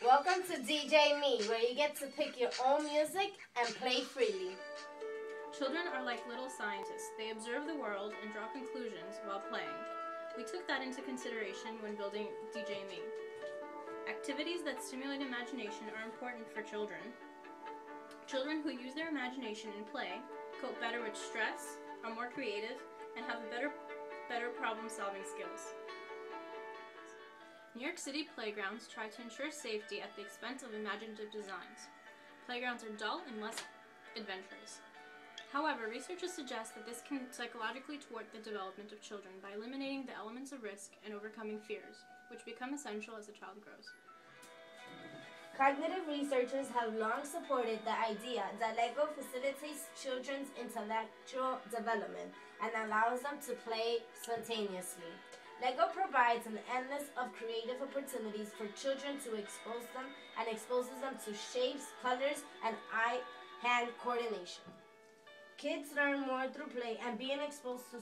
Welcome to Djme, where you get to pick your own music and play freely. Children are like little scientists. They observe the world and draw conclusions while playing. We took that into consideration when building Djme. Activities that stimulate imagination are important for children. Children who use their imagination in play cope better with stress, are more creative, and have better problem-solving skills. New York City playgrounds try to ensure safety at the expense of imaginative designs. Playgrounds are dull and less adventurous. However, researchers suggest that this can psychologically thwart the development of children by eliminating the elements of risk and overcoming fears, which become essential as a child grows. Cognitive researchers have long supported the idea that Lego facilitates children's intellectual development and allows them to play spontaneously. Lego provides an endless of creative opportunities for children to expose them and exposes them to shapes, colors, and eye-hand coordination. Kids learn more through play, and being exposed to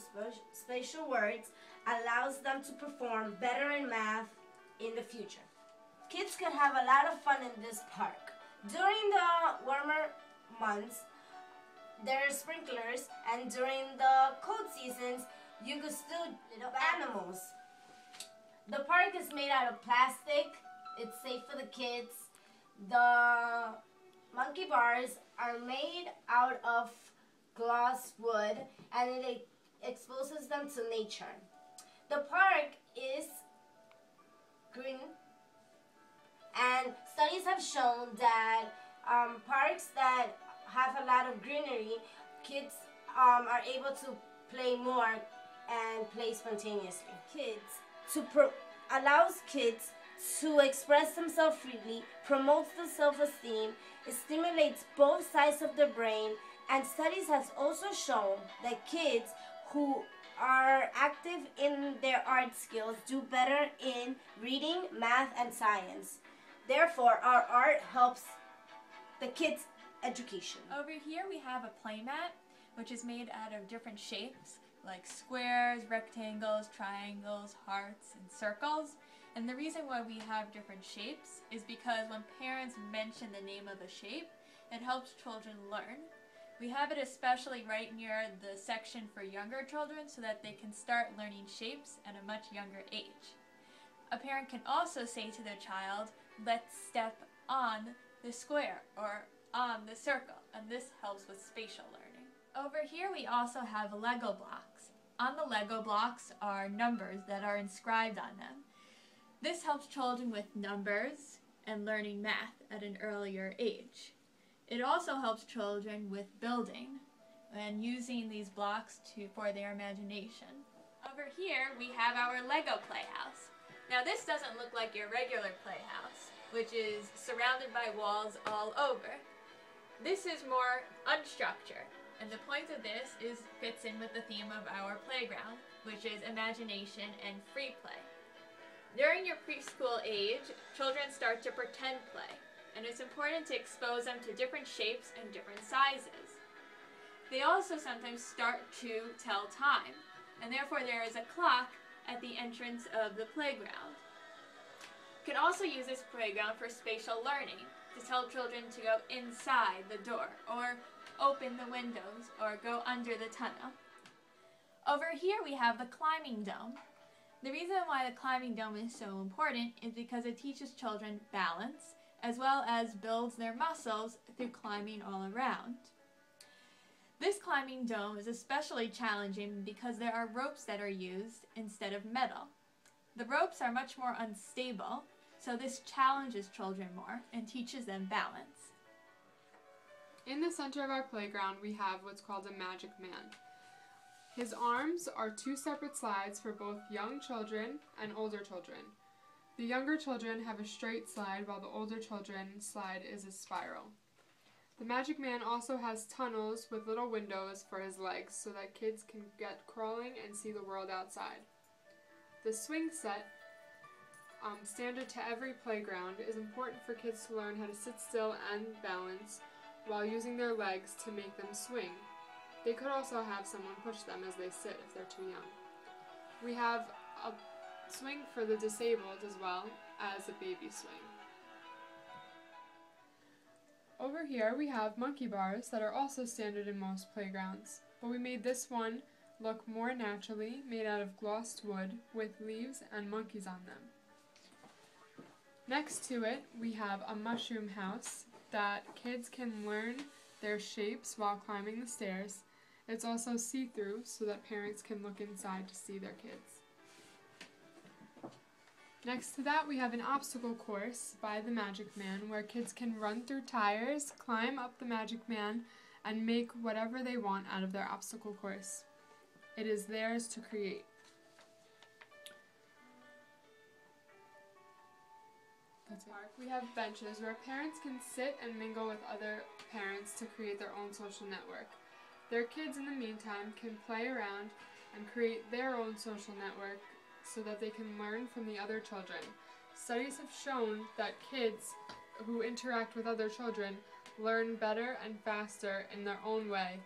spatial words allows them to perform better in math in the future. Kids could have a lot of fun in this park. During the warmer months, there are sprinklers, and during the cold seasons, you could still little animals. The park is made out of plastic. It's safe for the kids. The monkey bars are made out of gloss wood, and it exposes them to nature. The park is green, and studies have shown that parks that have a lot of greenery, kids are able to play more and play spontaneously. Allows kids to express themselves freely, promotes the self-esteem, it stimulates both sides of the brain, and studies have also shown that kids who are active in their art skills do better in reading, math, and science. Therefore, our art helps the kids' education. Over here we have a playmat, which is made out of different shapes, like squares, rectangles, triangles, hearts, and circles. And the reason why we have different shapes is because when parents mention the name of a shape, it helps children learn. We have it especially right near the section for younger children so that they can start learning shapes at a much younger age. A parent can also say to their child, "Let's step on the square," or "on the circle," and this helps with spatial learning. Over here we also have Lego blocks. On the Lego blocks are numbers that are inscribed on them. This helps children with numbers and learning math at an earlier age. It also helps children with building and using these blocks for their imagination. Over here we have our Lego playhouse. Now this doesn't look like your regular playhouse, which is surrounded by walls all over. This is more unstructured, and the point of this fits in with the theme of our playground, which is imagination and free play. During your preschool age, children start to pretend play, and it's important to expose them to different shapes and different sizes. They also sometimes start to tell time, and therefore there is a clock at the entrance of the playground. You can also use this playground for spatial learning, to tell children to go inside the door, or open the windows, or go under the tunnel. Over here we have the climbing dome. The reason why the climbing dome is so important is because it teaches children balance, as well as builds their muscles through climbing all around. This climbing dome is especially challenging because there are ropes that are used instead of metal. The ropes are much more unstable, so this challenges children more and teaches them balance. In the center of our playground, we have what's called a magic man. His arms are two separate slides for both young children and older children. The younger children have a straight slide, while the older children's slide is a spiral. The magic man also has tunnels with little windows for his legs so that kids can get crawling and see the world outside. The swing set, standard to every playground, is important for kids to learn how to sit still and balance while using their legs to make them swing. They could also have someone push them as they sit if they're too young. We have a swing for the disabled as well as a baby swing. Over here we have monkey bars that are also standard in most playgrounds, but we made this one look more naturally, made out of glossed wood with leaves and monkeys on them. Next to it we have a mushroom house that kids can learn their shapes while climbing the stairs. It's also see-through so that parents can look inside to see their kids. Next to that we have an obstacle course by the Magic Man where kids can run through tires, climb up the Magic Man, and make whatever they want out of their obstacle course. It is theirs to create. That's it. We have benches where parents can sit and mingle with other parents to create their own social network. Their kids in the meantime can play around and create their own social network so that they can learn from the other children. Studies have shown that kids who interact with other children learn better and faster in their own way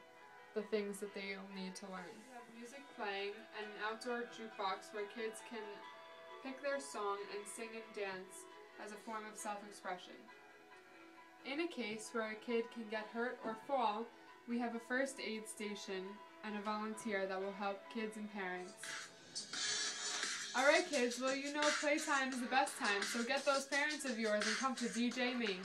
the things that they need to learn. We have music playing and an outdoor jukebox where kids can pick their song and sing and dance as a form of self-expression. In a case where a kid can get hurt or fall, we have a first aid station and a volunteer that will help kids and parents. Alright kids, well you know playtime is the best time, so get those parents of yours and come to Djme.